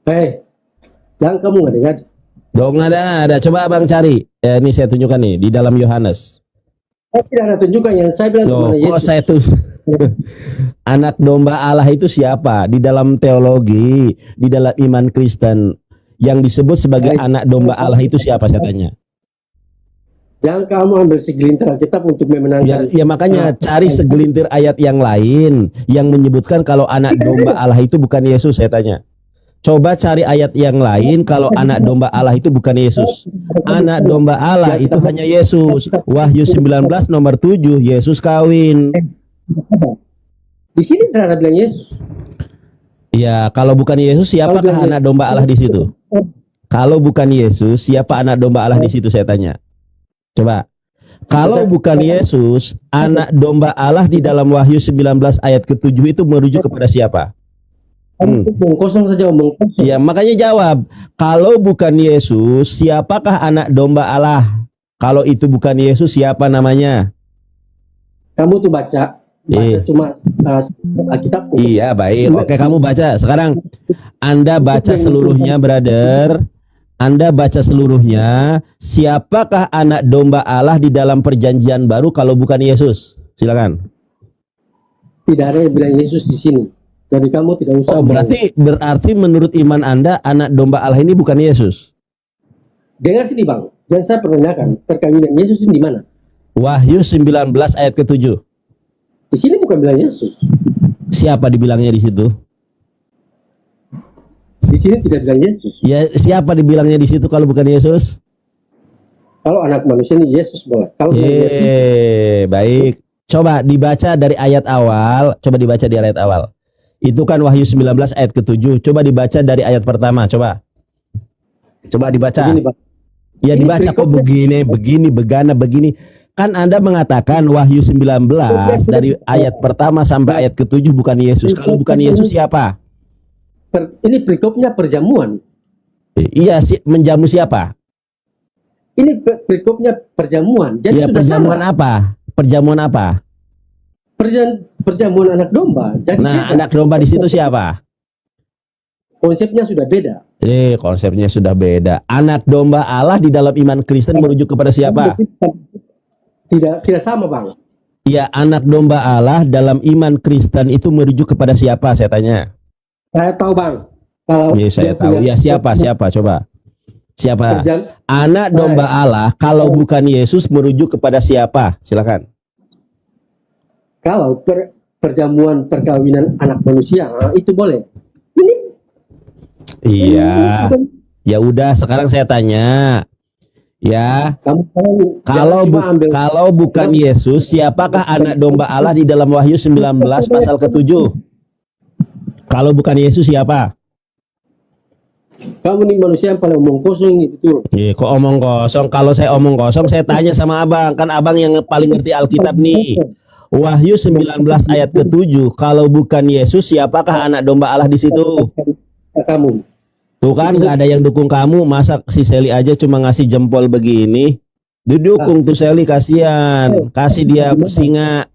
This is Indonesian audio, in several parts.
Hei, jangan kamu nggak dengar. Dong ada. Coba abang cari. Ini saya tunjukkan nih di dalam Yohanes. Saya tidak ada tunjukkan yang saya bilang Loh, kepada kok Yesus. saya tuh anak domba Allah itu siapa? Di dalam teologi, di dalam iman Kristen, yang disebut sebagai anak domba Allah itu siapa, saya tanya? Jangan kamu ambil segelintir Alkitab untuk memenangkan. Ya makanya cari segelintir ayat yang lain yang menyebutkan kalau anak domba Allah itu bukan Yesus, saya tanya. Coba cari ayat yang lain kalau anak domba Allah itu bukan Yesus. Anak domba Allah itu hanya Yesus. Wahyu 19 nomor 7, Yesus kawin. Di sini tidak ada bilang Yesus. Ya, kalau bukan Yesus, siapakah anak domba Allah di situ? Kalau bukan Yesus, siapa anak domba Allah di situ, saya tanya. Coba. Kalau bukan Yesus, anak domba Allah di dalam Wahyu 19 ayat ke-7 itu merujuk kepada siapa? Omong kosong saja, omong kosong. Ya, makanya jawab. Kalau bukan Yesus, siapakah anak domba Allah? Kalau itu bukan Yesus, siapa namanya? Kamu tuh baca cuma Alkitab. Iya, baik. Oke, kamu baca. Sekarang Anda baca seluruhnya, brother. Anda baca seluruhnya. Siapakah anak domba Allah di dalam perjanjian baru kalau bukan Yesus? Silakan. Tidak ada yang bilang Yesus di sini. Jadi kamu tidak usah. Oh, berarti menurut iman Anda anak domba Allah ini bukan Yesus. Dengar sini, Bang. Dan saya pertanyakan, perkawinan Yesus ini di mana? Wahyu 19 ayat ke-7. Di sini bukan bilang Yesus. Siapa dibilangnya di situ? Di sini tidak bilang Yesus. Ya, siapa dibilangnya di situ kalau bukan Yesus? Kalau anak manusia ini Yesus boleh. Kalau baik. Coba dibaca dari ayat awal. Coba dibaca di ayat awal. Itu kan Wahyu 19 ayat ke-7. Coba dibaca dari ayat pertama. Coba dibaca. Begini, Bang. Ya dibaca kok begini, begana, begini. Kan Anda mengatakan Wahyu 19 dari ayat pertama sampai ayat ke-7 bukan Yesus. Kalau bukan Yesus siapa? Ini perikopnya perjamuan. Iya, menjamu siapa? Ini perikopnya perjamuan. Jadi ya, perjamuan salah. Apa? Perjamuan apa? Perjamuan anak domba. Jadi anak domba di situ siapa? Konsepnya sudah beda. Konsepnya sudah beda. Anak domba Allah di dalam iman Kristen merujuk kepada siapa? Tidak sama, Bang. Iya, anak domba Allah dalam iman Kristen itu merujuk kepada siapa, saya tanya. Saya tahu, Bang. Kalau saya tahu. Ya, siapa? Coba. Siapa? Anak domba Allah kalau bukan Yesus merujuk kepada siapa? Silakan. Kalau perjamuan perkawinan anak manusia, itu boleh. Ini iya. Ya udah, sekarang saya tanya. Ya. Kalau bukan Yesus, siapakah anak domba Allah di dalam Wahyu 19 pasal ke-7? Kalau bukan Yesus siapa? Kamu nih manusia yang paling omong kosong ini, betul. Kok omong kosong? Kalau saya omong kosong, saya tanya sama abang. Kan abang yang paling ngerti Alkitab nih. Wahyu 19 ayat ke-7. Kalau bukan Yesus, siapakah anak domba Allah di situ? Kamu. Tuh kan, nggak ada yang dukung kamu. Masa si Sally aja cuma ngasih jempol begini? Didukung tuh Sally, kasihan. Kasih dia singa.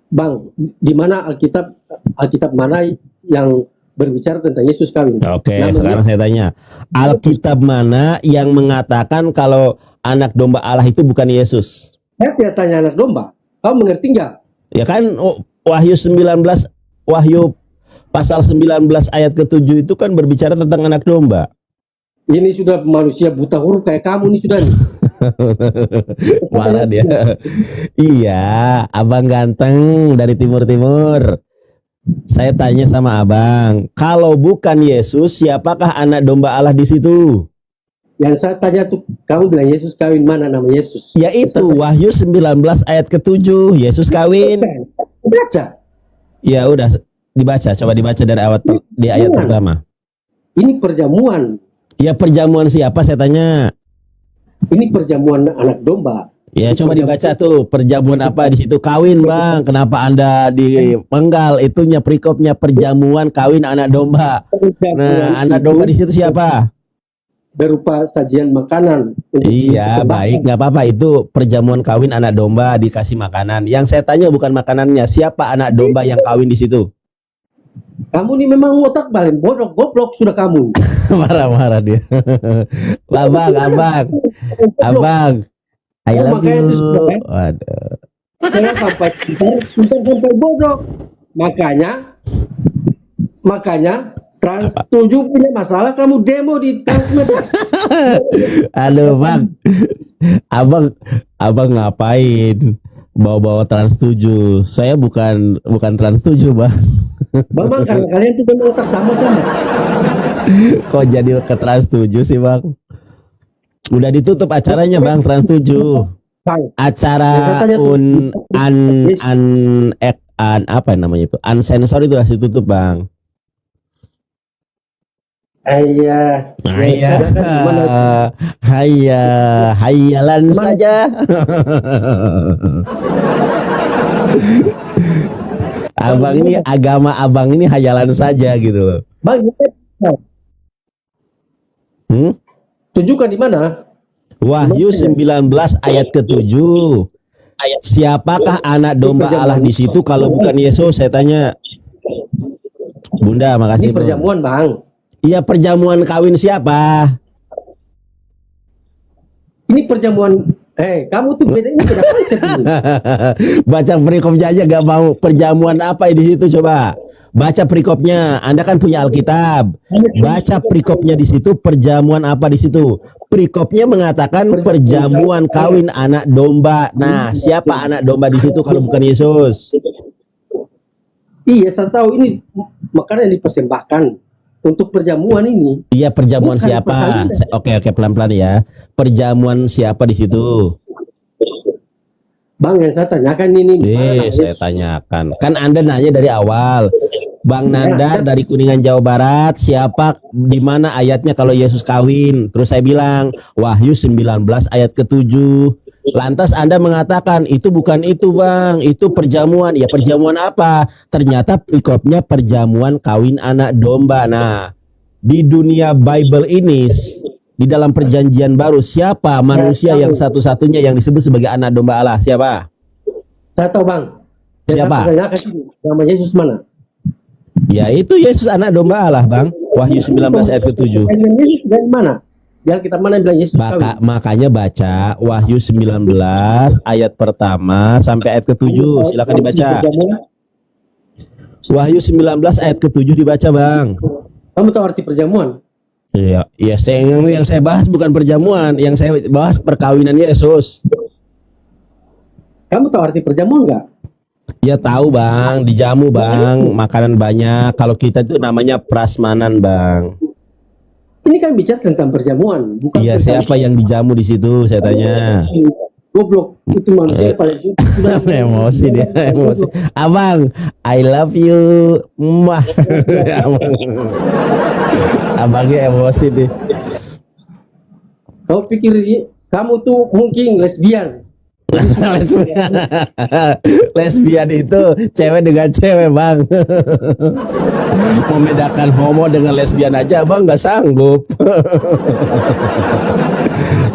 Bang, di mana Alkitab mana yang berbicara tentang Yesus kawin? Oke, sekarang saya tanya. Alkitab mana yang mengatakan kalau anak domba Allah itu bukan Yesus? Saya tidak tanya anak domba. Kamu mengerti nggak? Ya kan, Wahyu 19, Wahyu pasal 19 ayat ke-7 itu kan berbicara tentang anak domba. Ini sudah manusia buta huruf kayak kamu nih sudah. Malah dia. Iya, abang ganteng dari timur-timur. Saya tanya sama abang, kalau bukan Yesus, siapakah anak domba Allah di situ? Yang saya tanya tuh, kamu bilang Yesus kawin, mana nama Yesus? Yaitu Wahyu 19 ayat ke-7, Yesus kawin. Baca. Ya udah, dibaca. Coba dibaca dari di ayat pertama. Ini perjamuan. Ya, perjamuan siapa, saya tanya. Ini perjamuan anak domba. Ya, coba dibaca tuh, perjamuan apa di situ? Kawin, Bang. Kenapa Anda dipenggal? Itunya perikopnya perjamuan kawin anak domba. Nah, anak domba di situ siapa? Berupa sajian makanan. Iya, baik, nggak apa-apa. Itu perjamuan kawin anak domba dikasih makanan. Yang saya tanya bukan makanannya, siapa anak domba yang kawin di situ? Kamu ini memang otak balik bodoh, goblok sudah kamu. Marah-marah dia. Abang, I Oh, love makanya itu sudah you. kan. Waduh. Jangan sampai sampai bodoh. Makanya Trans 7 punya masalah, kamu demo di Transmedia. Aduh bang, abang ngapain bawa-bawa Trans 7? Saya bukan Trans 7 bang. Bang, karena kalian tuh memang otak sama-sama. Kok jadi ke Trans 7 sih bang? Udah ditutup acaranya bang, Trans 7. Bang, Acara apa namanya itu? Unsensor itu udah ditutup bang. iya. Hayalan saja. Abang ini agama abang ini hayalan saja gitu loh. Bang, tunjukkan di mana? Wahyu 19 ayat ke-7. Siapakah anak domba Allah di situ kalau bukan Yesus? Saya tanya. Bunda, makasih. Ini perjamuan, Bang. Iya, perjamuan kawin siapa? Ini perjamuan. Kamu tuh beda, ini beda konsep ini. Baca perikopnya aja gak mau. Perjamuan apa di situ coba? Baca perikopnya. Anda kan punya Alkitab. Baca perikopnya di situ. Perjamuan apa di situ? Perikopnya mengatakan perjamuan kawin anak domba. Nah, siapa anak domba di situ kalau bukan Yesus? Iya, saya tahu ini makanan yang dipersembahkan untuk perjamuan ini. Iya, perjamuan Bukan siapa? perkawinan. Oke, pelan-pelan ya. Perjamuan siapa di situ? Bang, yang saya tanyakan ini. Saya tanyakan. Kan Anda nanya dari awal. Bang Nandar dari Kuningan Jawa Barat, siapa di mana ayatnya kalau Yesus kawin? Terus saya bilang Wahyu 19 ayat ke-7. Lantas Anda mengatakan itu bukan itu bang, itu perjamuan. Ya perjamuan apa? Ternyata perikopnya perjamuan kawin anak domba. Nah, di dunia Bible ini, di dalam perjanjian baru, siapa manusia yang satu-satunya yang disebut sebagai anak domba Allah? Siapa? Saya tahu bang. Siapa? Nama Yesus mana? Ya itu Yesus anak domba Allah bang. Wahyu 19 ayat ke-7. Yesus dari mana? Di Alkitab mana yang bilang Yesus kawin? Makanya baca Wahyu 19 ayat pertama sampai ayat ke-7. Silakan dibaca. Wahyu 19 ayat ke-7 dibaca bang. Kamu tahu arti perjamuan? Iya, yang saya bahas bukan perjamuan, yang saya bahas perkawinan Yesus. Kamu tahu arti perjamuan nggak? Ya tahu bang, dijamu bang, makanan banyak. Kalau kita itu namanya prasmanan bang. Ini kan bicara tentang perjamuan, bukan. Iya, siapa yang dijamu di situ? Saya tanya. Goblok, itu manusia paling emosi dia, emosi. Abang, I love you. Mah. Abangnya emosi deh. Kau pikir kamu tuh mungkin lesbian? Lesbian itu cewek dengan cewek bang. Membedakan homo dengan lesbian aja abang nggak sanggup.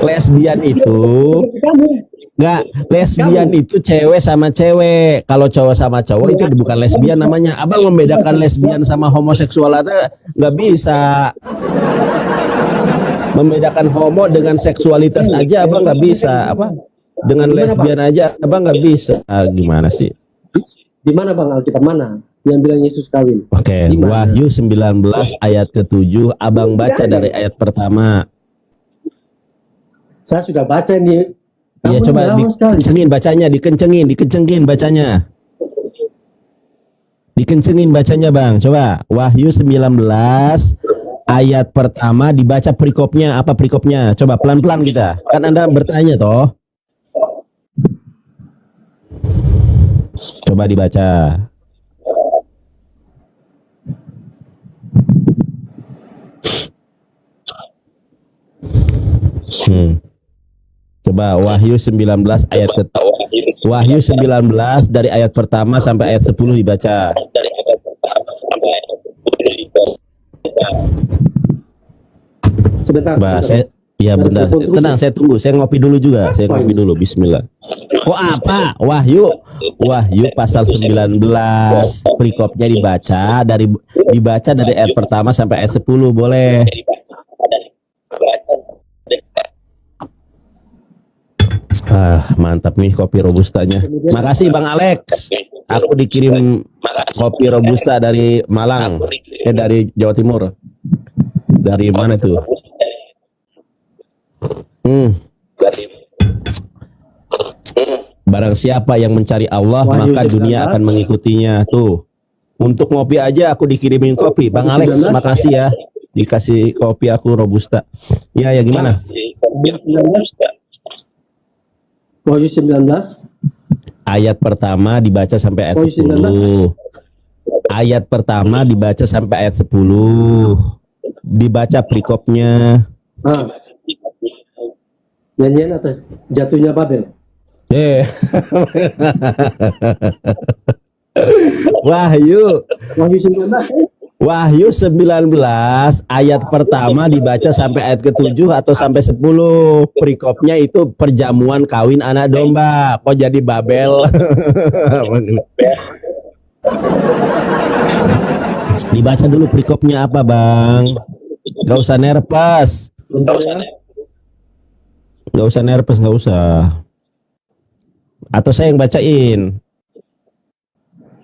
Lesbian itu nggak, lesbian itu cewek sama cewek. Kalau cowok sama cowok itu bukan lesbian namanya. Abang membedakan lesbian sama homoseksual aja nggak bisa. Membedakan homo dengan seksualitas aja abang nggak bisa. Apa? Dengan lesbian aja abang nggak bisa. Gimana sih? Di mana bang, Alkitab mana yang bilang Yesus kawin? Oke, Wahyu 19 ayat ke-7 abang baca dari ayat pertama. Saya sudah baca nih. Iya, coba dikencengin bacanya, dikencengin bacanya. Dikencengin bacanya bang, coba. Wahyu 19 ayat pertama dibaca perikopnya. Apa perikopnya? Coba pelan-pelan kita. Kan Anda bertanya toh. Coba dibaca. Coba Wahyu 19 ayat Wahyu 19 dari ayat pertama sampai ayat 10 dibaca. Sebentar. Iya Dan benar. telepon terus Tenang, ya. saya tunggu. Saya ngopi dulu juga. Saya Apa ngopi ini? dulu. Bismillah. Oh apa? Wahyu pasal 19. Perikopnya dibaca dari ayat pertama sampai ayat 10 boleh. Mantap nih kopi robustanya. Makasih Bang Alex. Aku dikirim kopi robusta dari Malang. Dari Jawa Timur. Dari mana tuh? Barang siapa yang mencari Allah, Wahyu maka dunia 19. akan mengikutinya. Tuh. Untuk ngopi aja aku dikirimin kopi. Bang Alex, makasih ya. Dikasih kopi aku robusta. Ya gimana? Wahyu 19. Ayat pertama dibaca sampai ayat 10. Ayat pertama dibaca sampai ayat 10. Dibaca perikopnya. Nyanyian atas jatuhnya Babel. Wahyu Wahyu 19. Wahyu 19 ayat pertama dibaca sampai ayat ke-7 atau sampai 10. Perikopnya itu perjamuan kawin anak domba. Kok jadi Babel? Dibaca dulu perikopnya apa, Bang? Gak usah nervous. Gak usah nervous, gak usah. Atau saya yang bacain.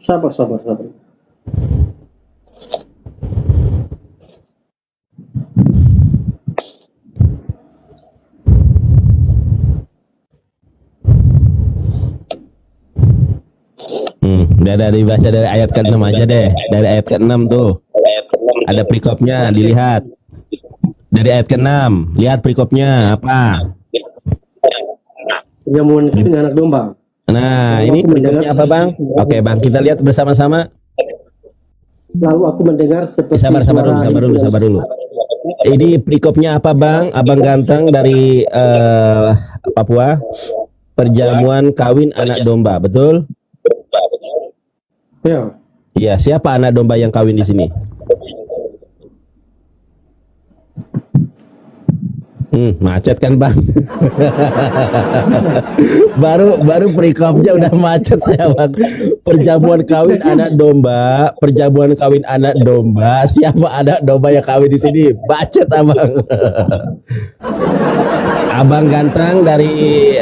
Sabar. Udah dibaca dari ayat ke-6 aja deh. Dari ayat ke-6 tuh. Ada perikopnya, dilihat. Dari ayat ke-6, lihat perikopnya apa? Perjamuan kawin anak domba. Nah, ini perikopnya apa, Bang? Oke, Bang, kita lihat bersama-sama. Lalu aku mendengar seperti Sabar dulu. Ini perikopnya apa, Bang? Abang ganteng dari Papua. Perjamuan kawin anak domba, betul? Ya. Iya, siapa anak domba yang kawin di sini? Macet kan, Bang? baru perikopnya udah macet ya, Bang. Perjamuan kawin anak domba. Siapa anak domba yang kawin di sini? Macet, Abang. Abang ganteng dari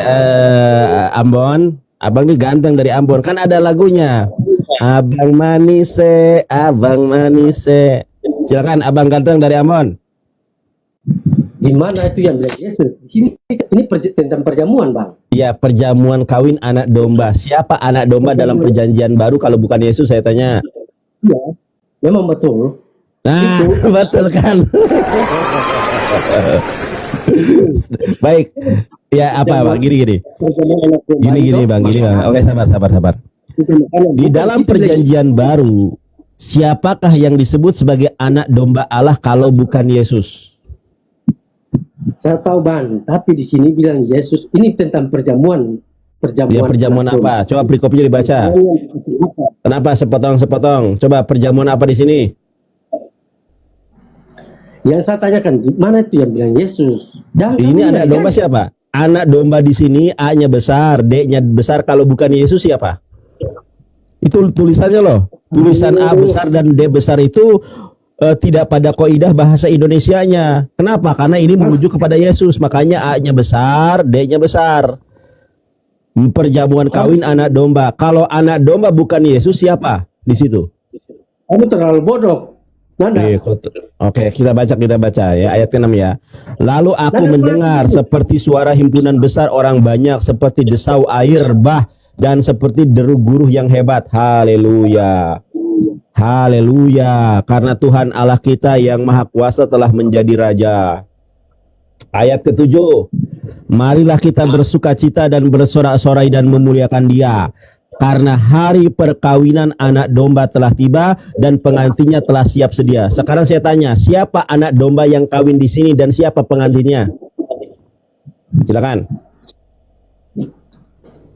Ambon. Abang ini ganteng dari Ambon. Kan ada lagunya. Abang manise. Silakan Abang ganteng dari Ambon. Di mana itu yang bilang Yesus? Di sini ini tentang perjamuan, Bang. Iya, perjamuan kawin anak domba. Siapa anak domba dalam perjanjian baru kalau bukan Yesus, saya tanya? Iya, memang betul. Nah, betul kan? Baik. Ya apa, Bang? Gini, Bang. Oke, sabar. Di dalam perjanjian baru, siapakah yang disebut sebagai anak domba Allah kalau bukan Yesus? Saya tahu, Bang, tapi di sini bilang Yesus ini tentang perjamuan. Ya, perjamuan apa? Coba perikopnya dibaca. Kenapa sepotong? Coba perjamuan apa di sini? Yang saya tanyakan, di mana itu yang bilang Yesus? Ini anak domba siapa? Anak domba di sini A-nya besar, D-nya besar. Kalau bukan Yesus siapa? Itu tulisannya loh. Tulisan A besar dan D besar itu tidak pada kaidah bahasa Indonesianya. Kenapa? Karena ini menuju kepada Yesus. Makanya A-nya besar, D-nya besar. Perjamuan kawin anak domba. Kalau anak domba bukan Yesus, siapa di situ? Kamu terlalu bodoh. Oke, kita baca ya ayat ke-6 ya. Lalu aku mendengar seperti suara himpunan besar orang banyak, seperti desau air bah, dan seperti deru guruh yang hebat. Haleluya. Haleluya, karena Tuhan Allah kita yang maha kuasa telah menjadi raja. Ayat ke-7. Marilah kita bersukacita dan bersorak-sorai dan memuliakan Dia, karena hari perkawinan anak domba telah tiba dan pengantinnya telah siap sedia. Sekarang saya tanya, siapa anak domba yang kawin di sini dan siapa pengantinnya? Silakan.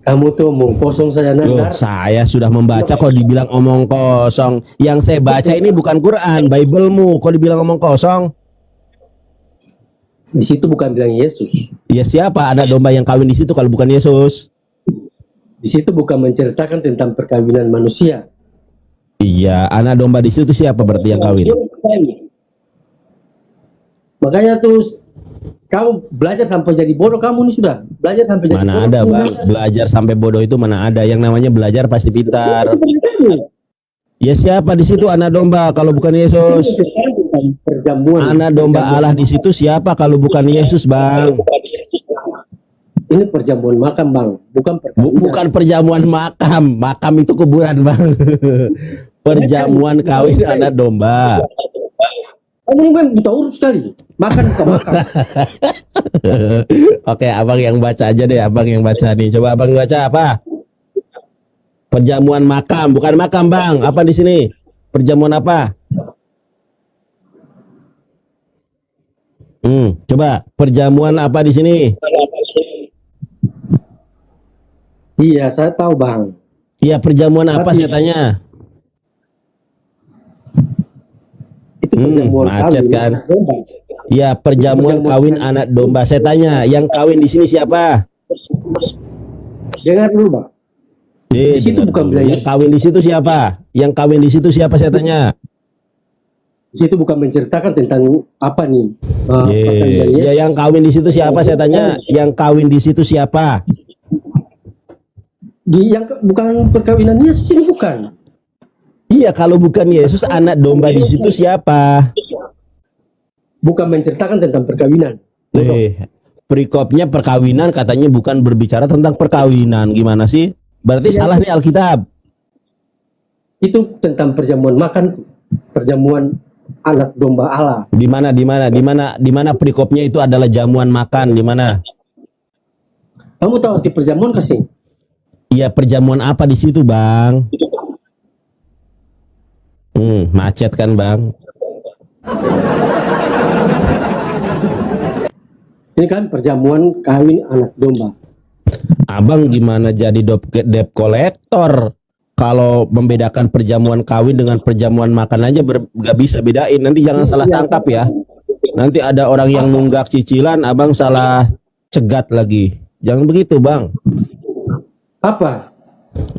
Kamu tuh omong kosong saya Loh, saya sudah membaca kok dibilang omong kosong. Yang saya baca ini bukan Quran, Bible-mu. Kok dibilang omong kosong? Di situ bukan bilang Yesus. Ya siapa anak domba yang kawin di situ kalau bukan Yesus? Di situ bukan menceritakan tentang perkawinan manusia. Iya, anak domba di situ siapa berarti yang kawin? Makanya terus kamu belajar sampai jadi bodoh, kamu nih sudah belajar sampai jadi Mana bodoh. ada bang, belajar sampai bodoh itu mana ada, yang namanya belajar pasti pintar. Ya siapa di situ anak domba kalau bukan Yesus? Perjamuan. Anak domba Allah di situ siapa kalau bukan Yesus bang? Ini perjamuan makam bang, bukan perkawinan. Bukan perjamuan makam, makam itu kuburan bang. Perjamuan kawin anak domba. Kamu kan buta urut sekali, makan bukan makam. Oke, abang yang baca aja deh, abang yang baca nih. Coba abang baca apa? Perjamuan makam, bukan makam bang. Apa di sini? Perjamuan apa? Coba perjamuan apa di sini? Iya, saya tahu bang. Iya, perjamuan apa saya tanya? Itu perjamuan macet kawin, kan? anak domba. Iya, perjamuan kawin anak domba. Saya tanya, yang kawin di sini siapa? Dengar dulu bang. Di situ dengar bukan dulu. belajar. Yang kawin di situ siapa? Yang kawin di situ siapa saya tanya? Di situ bukan menceritakan tentang apa nih. perkawinan Ya, yang kawin di situ siapa saya tanya? Yang kawin di situ siapa? Bukan perkawinan Yesus ini bukan. Iya, kalau bukan Yesus, anak domba di situ siapa? Bukan menceritakan tentang perkawinan. Perikopnya perkawinan katanya bukan berbicara tentang perkawinan. Gimana sih? Berarti salah nih Alkitab. Itu tentang perjamuan makan, perjamuan anak domba Allah. Di mana perikopnya itu adalah jamuan makan, di mana? Kamu tahu arti perjamuan kasih? Iya, perjamuan apa di situ, Bang? Macet kan, Bang? Ini kan perjamuan kawin anak domba. Abang gimana jadi debt collector? Kalau membedakan perjamuan kawin dengan perjamuan makan aja gak bisa bedain. Nanti jangan salah tangkap ya. Nanti ada orang yang nunggak cicilan, abang salah cegat lagi. Jangan begitu, Bang. Apa?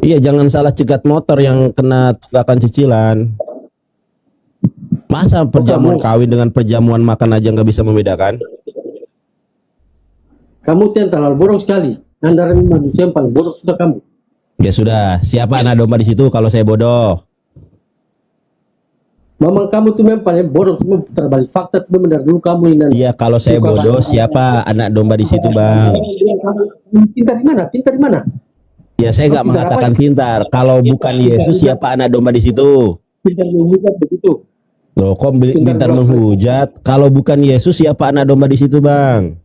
Iya, jangan salah cegat motor yang kena tunggakan cicilan. Masa perjamuan kawin dengan perjamuan makan aja nggak bisa membedakan? Kamu yang terlalu bodoh sekali. Anda manusia yang paling bodoh sudah kamu. Ya sudah, siapa anak domba di situ kalau saya bodoh? Memang kamu tuh memang paling bodoh, cuma putar balik fakta, cuma benar dulu kamu ini. Iya, kalau saya bodoh, siapa anak domba di situ, Bang? Pintar di mana? Pintar di mana? Ya, saya nggak mengatakan pintar. Kalau bukan Yesus, siapa anak domba di situ? Pintar menghujat begitu. Loh, kok pintar menghujat? Kalau bukan Yesus, siapa anak domba di situ, Bang?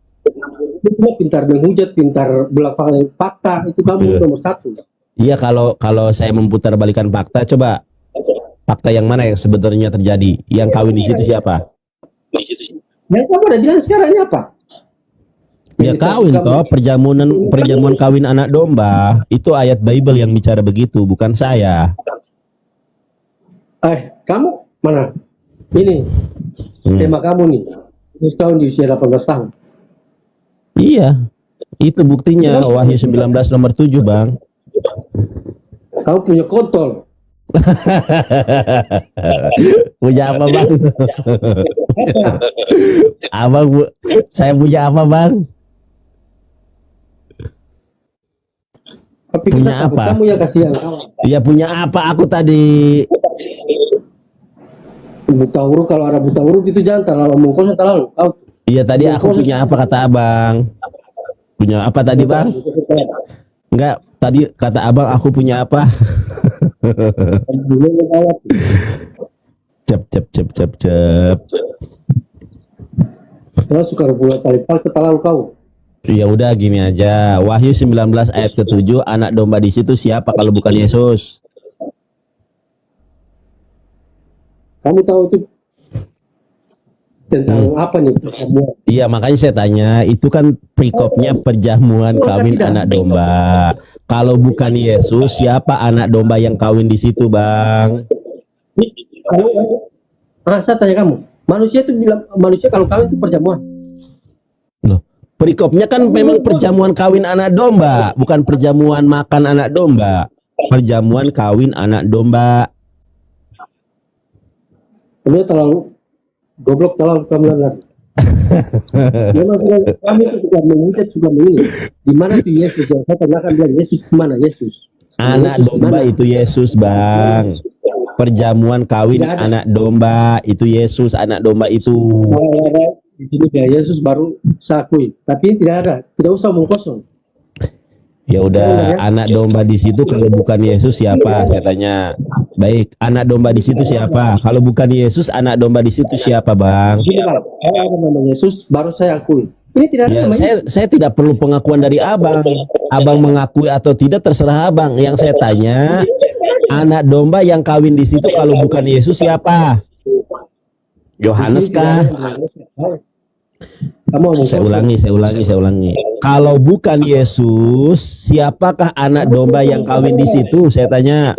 Itu pintar menghujat, pintar belakang fakta, itu kamu nomor satu. Iya, kalau saya memutar balikan fakta, coba fakta yang mana yang sebenarnya terjadi? Yang kawin di situ siapa? Yang kamu udah bilang sekarang ini apa? Ya kawin toh, perjamuan kawin anak domba. Itu ayat Bible yang bicara begitu, bukan saya. Kamu mana? Ini tema kamu nih. Terus kau di usia 18 tahun. Iya, itu buktinya Wahyu 19 nomor 7, Bang. Kau punya kontol. Punya apa, Bang? Saya punya apa, Bang? Tapi punya apa? Kamu yang kasihan kawan. Iya, punya apa aku tadi? Buta huruf, kalau ada buta huruf itu jangan terlalu mengkosong terlalu. Iya, tadi aku punya apa kata abang? Punya apa tadi, Bang? Enggak, tadi kata abang aku punya apa? Cep. Kau suka buat paling terlalu kau. Ya udah gini aja. Wahyu 19 ayat ke-7, anak domba di situ siapa kalau bukan Yesus? Kamu tahu itu tentang apa nih perjamuan? Iya, makanya saya tanya, itu kan perikopnya perjamuan kawin anak domba. Kalau bukan Yesus, siapa anak domba yang kawin di situ, Bang? Saya tanya kamu, manusia itu bilang manusia kalau kawin itu perjamuan. Perikopnya kan memang perjamuan kawin anak domba, bukan perjamuan makan anak domba. Perjamuan kawin anak domba. Kamu terlalu goblok, terlalu kamu lihat. Memang kami itu juga menghujat juga ini. Di mana tuh Yesus? Yang saya tanyakan bilang Yesus kemana Yesus? Anak Yesus domba mana? itu Yesus, Bang. Perjamuan kawin Tidak ada. anak domba itu Yesus, anak domba itu. Kalau ada di sini ya Yesus baru saya akui. Tapi tidak ada, tidak usah omong kosong. Ya udah, anak domba di situ kalau bukan Yesus siapa? Saya tanya. Baik, anak domba di situ siapa? Kalau bukan Yesus, anak domba di situ siapa, Bang? Gini Bang, kalau ada nama Yesus baru saya akui. Ini tidak ada Ya, nama Yesus. saya tidak perlu pengakuan dari Abang. Abang mengakui atau tidak terserah Abang. Yang saya tanya, anak domba yang kawin di situ kalau bukan Yesus siapa? Yohanes kah? Kamu omong Saya kosong. ulangi. Kalau bukan Yesus, siapakah anak domba yang kawin di situ? Saya tanya.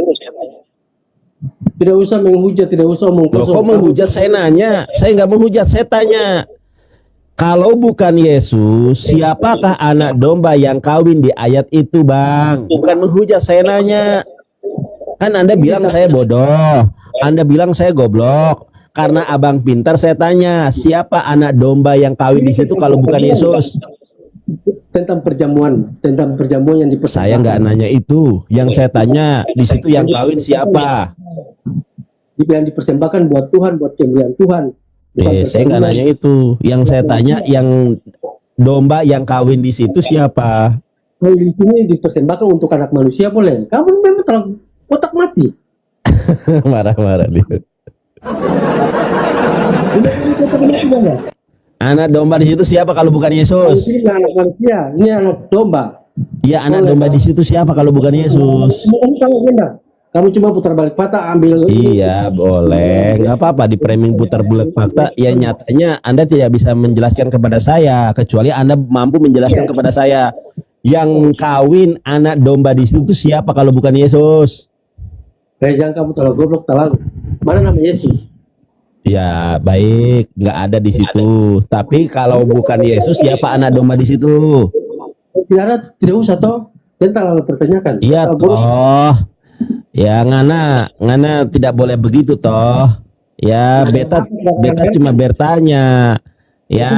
Tidak usah menghujat, tidak usah omong Loh, kosong. kok menghujat? Saya nanya. Saya nggak menghujat, saya tanya. Kalau bukan Yesus, siapakah anak domba yang kawin di ayat itu, Bang? Bukan menghujat, saya nanya. Kan Anda bilang saya bodoh, Anda bilang saya goblok. Karena Abang pintar, saya tanya, siapa anak domba yang kawin di situ kalau bukan Yesus? Tentang perjamuan yang dipersembahkan. Saya nggak nanya itu. Yang saya tanya, di situ yang kawin siapa? Yang dipersembahkan buat Tuhan, buat kemuliaan Tuhan. Bukan Saya nggak nanya itu. Yang saya tanya, yang domba yang kawin di situ siapa? Kalau di sini dipersembahkan untuk anak manusia boleh. Kamu memang terlalu otak mati. Marah-marah dia. Anak domba di situ siapa kalau bukan Yesus? Ini anak manusia, ini anak domba. Iya, anak domba di situ siapa kalau bukan Yesus? Kamu cuma putar balik patah, ambil. Iya, boleh. Nggak apa-apa di framing putar balik fakta. Ya nyatanya Anda tidak bisa menjelaskan kepada saya, kecuali Anda mampu menjelaskan kepada saya. Yang kawin anak domba di situ siapa kalau bukan Yesus? Jangan kamu terlalu goblok, terlalu. Mana nama Yesus? Ya, baik, nggak ada di situ. Tapi kalau bukan Yesus, siapa anak domba di situ? Tidak ada, tidak usah toh. Jangan terlalu pertanyakan. Iya Terlalu bodoh. toh. Ya ngana tidak boleh begitu toh. Ya beta cuma bertanya. Ya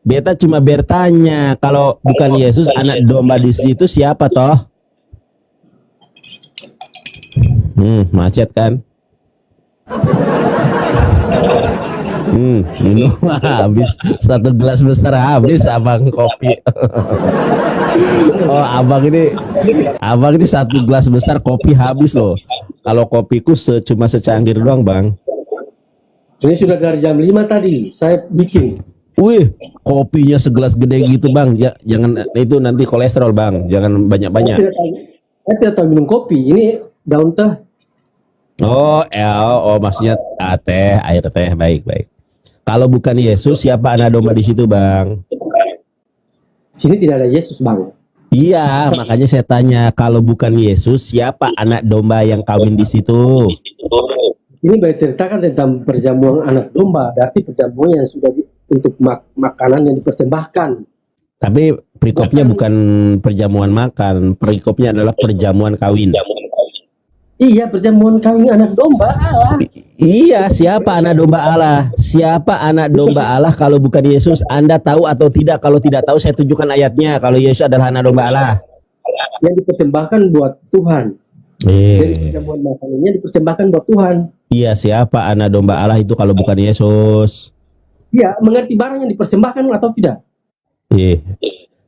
beta cuma bertanya. Kalau bukan Yesus, anak domba di situ siapa toh? Macet kan? Minum habis 1 gelas besar habis Abang kopi. Oh abang ini 1 gelas besar kopi habis loh. Kalau kopiku cuma secangkir doang Bang. Ini sudah dari jam 5 tadi, saya bikin. Wih, kopinya segelas gede gitu Bang. Jangan itu nanti kolesterol Bang. Jangan banyak-banyak. Saya tidak tahu minum kopi. Ini daun teh. Oh, maksudnya teh, air teh, baik. Kalau bukan Yesus, siapa anak domba di situ, Bang? Sini tidak ada Yesus, Bang. Iya, makanya saya tanya, kalau bukan Yesus, siapa anak domba yang kawin di situ? Ini berceritakan tentang perjamuan anak domba, berarti perjamuan yang sudah untuk makanan yang dipersembahkan. Tapi perikopnya bukan perjamuan makan, perikopnya adalah perjamuan kawin. Iya, perjamuan kawin anak domba Allah. Iya, siapa anak domba Allah? Siapa anak domba Allah kalau bukan Yesus? Anda tahu atau tidak? Kalau tidak tahu, saya tunjukkan ayatnya. Kalau Yesus adalah anak domba Allah. Yang dipersembahkan buat Tuhan. Jadi perjamuan makanannya dipersembahkan buat Tuhan. Iya, siapa anak domba Allah itu kalau bukan Yesus? Iya, mengerti barang yang dipersembahkan atau tidak?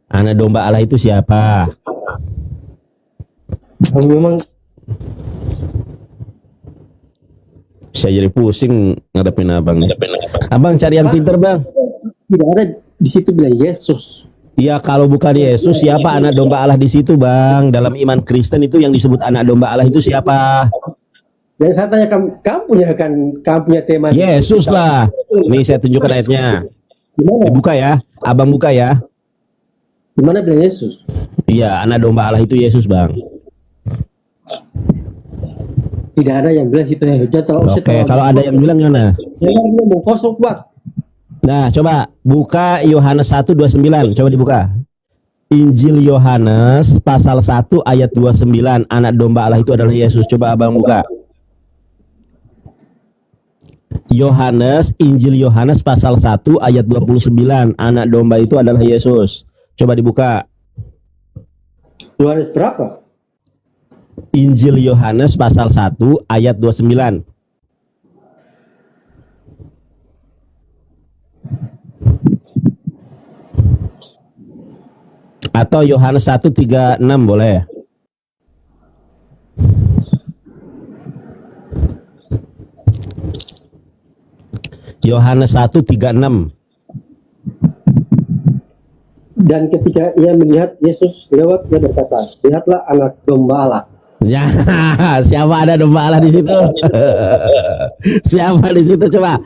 Anak domba Allah itu siapa? Kalau memang saya jadi pusing ngadepin abang. Abang cari yang pinter Bang. Tidak ada di situ bilang Yesus. Iya, kalau bukan Yesus, siapa anak domba Allah di situ Bang? Dalam iman Kristen itu yang disebut anak domba Allah itu siapa? Dan saya tanya kamu punya tema Yesus lah. Nih saya tunjukkan ayatnya. Dibuka ya, abang buka ya. Gimana bilang Yesus? Iya, anak domba Allah itu Yesus Bang. Tidak ada yang bilang situ. Oke, kalau ada yang bilang mana? Jangan ngomong kosong buat. Nah, coba buka Yohanes 1:29. Coba dibuka. Injil Yohanes pasal 1 ayat 29. Anak domba Allah itu adalah Yesus. Coba abang buka. Injil Yohanes pasal 1 ayat 29. Anak domba itu adalah Yesus. Coba dibuka. Yohanes berapa? Injil Yohanes pasal 1 ayat 29. Atau Yohanes 1:36 boleh. Yohanes 1:36. Dan ketika ia melihat Yesus lewat, ia berkata, lihatlah anak domba Allah. Ya, siapa ada domba Allah di situ? Siapa di situ coba?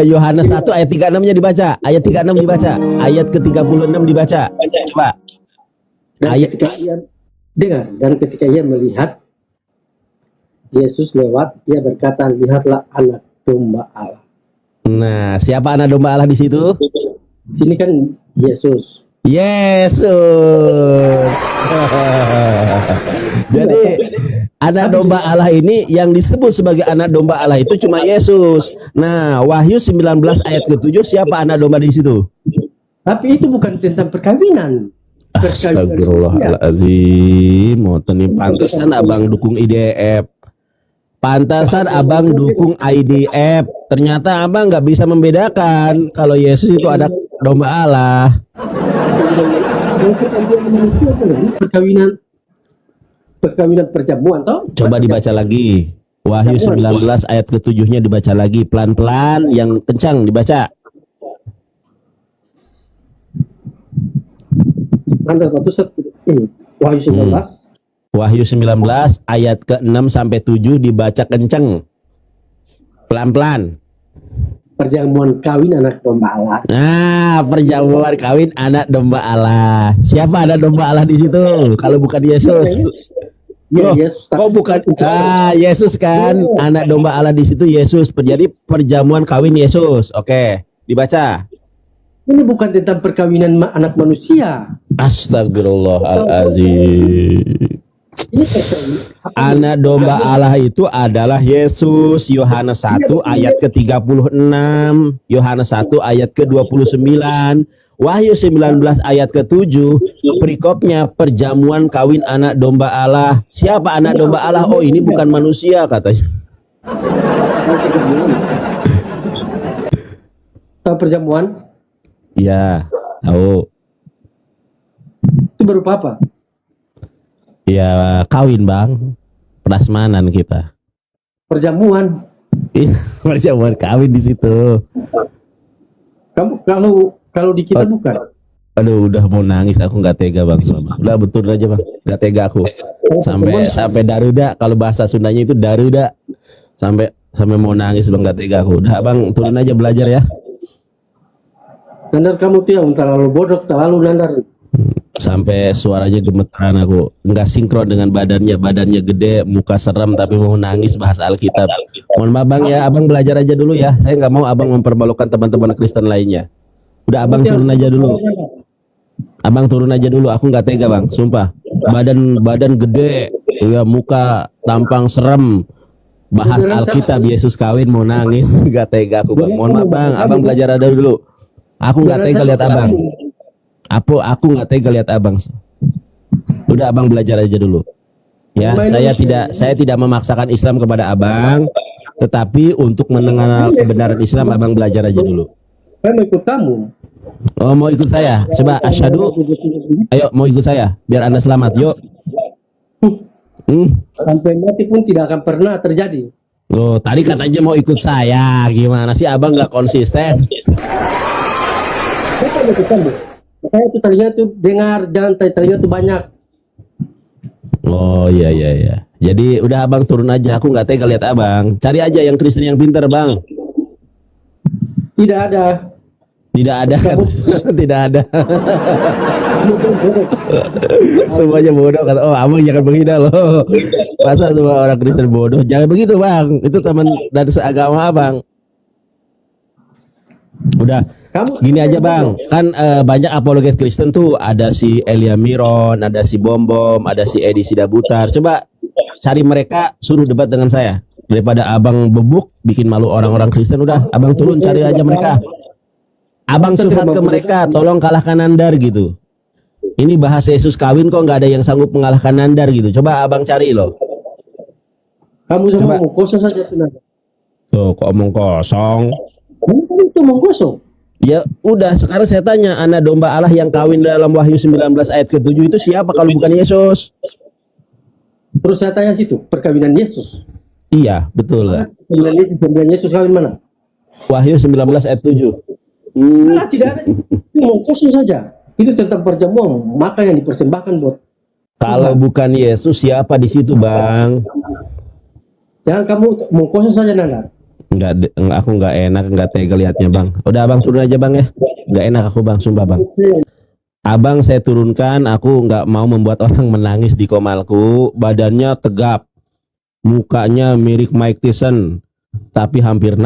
Yohanes 1 ayat 36-nya dibaca. Ayat 36 dibaca. Ayat ke-36 dibaca. Coba. Dan ketika ia melihat Yesus lewat, ia berkata, lihatlah anak domba Allah. Nah, siapa anak domba Allah di situ? Sini kan Yesus. Jadi anak domba Allah ini yang disebut sebagai anak domba Allah itu cuma Yesus. Nah, Wahyu 19 ayat ke-7 siapa anak domba di situ? Tapi itu bukan tentang perkawinan. Astagfirullahaladzim. Motonin pantesan abang dukung IDF. Pantasan abang dukung IDF. Ternyata abang nggak bisa membedakan kalau Yesus itu anak domba Allah. Perkawinan perjamuan toh? Coba dibaca lagi. Wahyu 19 ayat ke-7-nya dibaca lagi pelan-pelan yang kencang dibaca. Anda waktu ini Wahyu 19. Wahyu 19 ayat ke-6 sampai 7 dibaca kencang. Pelan-pelan. Perjamuan kawin anak domba Allah. Nah, perjamuan kawin anak domba Allah. Siapa anak domba Allah di situ? Kalau bukan Yesus. Ya, Yesus. Kok bukan? Yesus kan. Anak domba Allah di situ Yesus. Jadi perjamuan kawin Yesus. Oke, dibaca. Ini bukan tentang perkawinan anak manusia. Astagfirullahaladzim. Anak domba Allah itu adalah Yesus. Yohanes 1 ayat ke-36, Yohanes 1 ayat ke-29, Wahyu 19 ayat ke-7. Perikopnya perjamuan kawin anak domba Allah. Siapa anak domba Allah? Oh, ini bukan manusia katanya. Tahu perjamuan? Ya, tahu. Itu berupa apa? Ya, kawin bang, prasmanan kita. Perjamuan. Perjamuan kawin di situ. Kamu kalau di kita bukan. Aduh, udah mau nangis aku, nggak tega bang. Udah betul aja bang, nggak tega aku. Sampai daruda, kalau bahasa Sundanya itu daruda. Sampai mau nangis bang, nggak tega aku. Udah bang, turun aja belajar ya. Nandar kamu tuh yang terlalu bodoh, terlalu nandar. Sampai suaranya gemeteran aku, nggak sinkron dengan badannya gede, muka serem tapi mau nangis bahasa Alkitab. Mohon maaf bang ya, abang belajar aja dulu ya. Saya nggak mau abang mempermalukan teman-teman Kristen lainnya. Udah abang turun aja dulu. Abang turun aja dulu, aku nggak tega bang, sumpah. Badan gede, ya muka tampang serem. Bahas Alkitab Yesus kawin mau nangis, nggak tega aku bang. Mohon maaf bang, abang belajar aja dulu. Aku nggak tega lihat abang. Aku nggak tega lihat abang. Udah abang belajar aja dulu. Ya, saya tidak memaksakan Islam kepada abang, tetapi untuk mengenal kebenaran Islam abang belajar aja dulu. Saya mau ikut kamu. Oh, mau ikut saya? Coba asyhadu. Ayo, mau ikut saya biar Anda selamat. Yuk. Sampai mati pun tidak akan pernah terjadi. Oh, tadi katanya mau ikut saya. Gimana sih abang nggak konsisten? Saya itu tadinya tuh dengar, jangan tadinya tuh banyak. Oh iya. Jadi udah abang turun aja. Aku nggak tega lihat abang. Cari aja yang Kristen yang pintar bang. Tidak ada. Tidak ada. Tidak ada. Semuanya bodoh kata. Oh abang jangan menghina loh. Masa semua orang Kristen bodoh? Jangan begitu bang. Itu teman dari seagama abang. Udah. Kamu Gini aja bang, kan banyak apologet Kristen tuh, ada si Elia Miron, ada si Bom Bom, ada si Edi Sidabutar. Coba cari mereka, suruh debat dengan saya. Daripada abang bebuk, bikin malu orang-orang Kristen, udah abang turun cari aja mereka. Abang curhat ke mereka, tolong kalahkan Nandar gitu. Ini bahas Yesus kawin kok nggak ada yang sanggup mengalahkan Nandar gitu. Coba abang cari loh. Kamu Coba. semua mau kosong saja tuh Nandar. Tuh, kok omong kosong. Kamu itu mau kosong. Ya udah, sekarang saya tanya, anak domba Allah yang kawin dalam Wahyu 19 ayat ke-7 itu siapa kalau bukan Yesus? Terus saya tanya situ, perkawinan Yesus. Iya, betul lah. Perkawinan Yesus kawin mana? Wahyu 19 ayat 7. Malah tidak ada. Itu mau kosong saja. Itu tentang perjamuan, maka yang dipersembahkan buat. Kalau bukan Yesus siapa di situ, Bang? Jangan kamu mau kosong saja Nandar. Enggak, aku enggak enak, enggak tega lihatnya, Bang. Udah abang turun aja, Bang ya. Enggak enak aku, Bang, sumpah, Bang. Abang saya turunkan, aku enggak mau membuat orang menangis di komalku. Badannya tegap, mukanya mirip Mike Tyson, tapi hampir